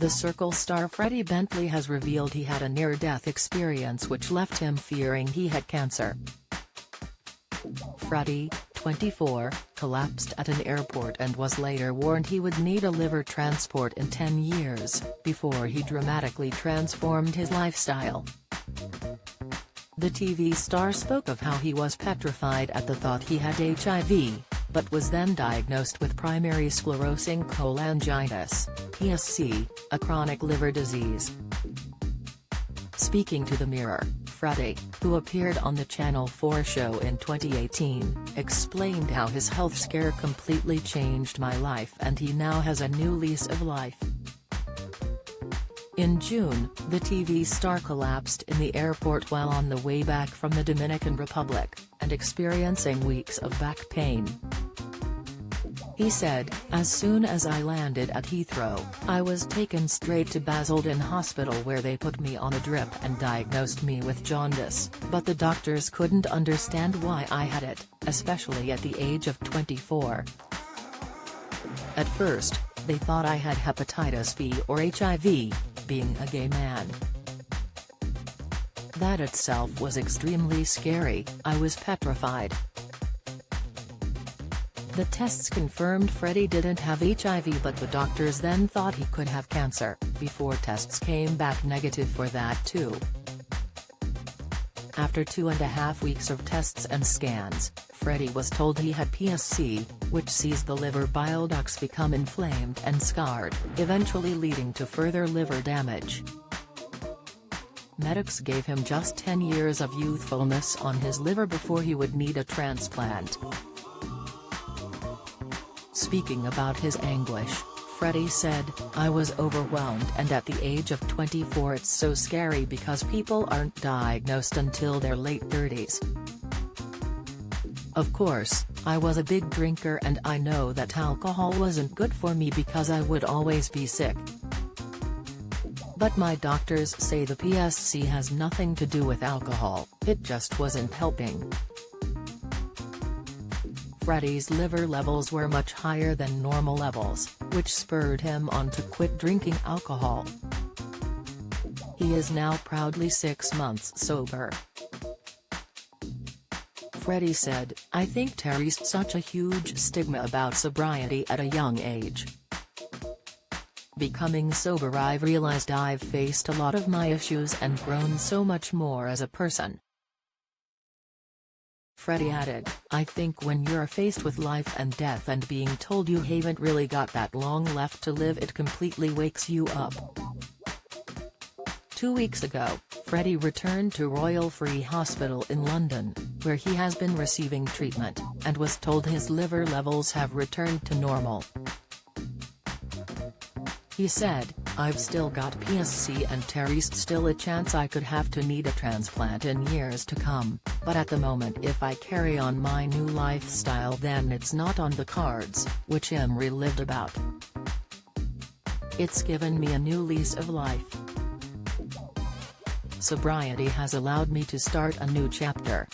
The Circle star Freddie Bentley has revealed he had a near-death experience which left him fearing he had cancer. Freddie, 24, collapsed at an airport and was later warned he would need a liver transplant in 10 years, before he dramatically transformed his lifestyle. The TV star spoke of how he was petrified at the thought he had HIV, but was then diagnosed with primary sclerosing cholangitis, PSC, a chronic liver disease. Speaking to the Mirror, Freddie, who appeared on the Channel 4 show in 2018, explained how his health scare completely changed my life and he now has a new lease of life. In June, the TV star collapsed in the airport while on the way back from the Dominican Republic, and experiencing weeks of back pain. He said, "As soon as I landed at Heathrow, I was taken straight to Basildon Hospital where they put me on a drip and diagnosed me with jaundice, but the doctors couldn't understand why I had it, especially at the age of 24. At first, they thought I had hepatitis B or HIV, being a gay man. That itself was extremely scary. I was petrified." The tests confirmed Freddie didn't have HIV, but the doctors then thought he could have cancer, before tests came back negative for that too. After 2.5 weeks of tests and scans, Freddie was told he had PSC, which sees the liver bile ducts become inflamed and scarred, eventually leading to further liver damage. Medics gave him just 10 years of youthfulness on his liver before he would need a transplant. Speaking about his anguish, Freddie said, "I was overwhelmed, and at the age of 24 it's so scary because people aren't diagnosed until their late 30s. Of course, I was a big drinker and I know that alcohol wasn't good for me because I would always be sick. But my doctors say the PSC has nothing to do with alcohol, it just wasn't helping." Freddie's liver levels were much higher than normal levels, which spurred him on to quit drinking alcohol. He is now proudly 6 months sober. Freddie said, "I think there's such a huge stigma about sobriety at a young age. Becoming sober, I've realized I've faced a lot of my issues and grown so much more as a person." Freddie added, "I think when you're faced with life and death and being told you haven't really got that long left to live, it completely wakes you up." 2 weeks ago, Freddie returned to Royal Free Hospital in London, where he has been receiving treatment, and was told his liver levels have returned to normal. He said, "I've still got PSC and there's still a chance I could have to need a transplant in years to come, but at the moment if I carry on my new lifestyle then it's not on the cards," which him relived about. "It's given me a new lease of life. Sobriety has allowed me to start a new chapter.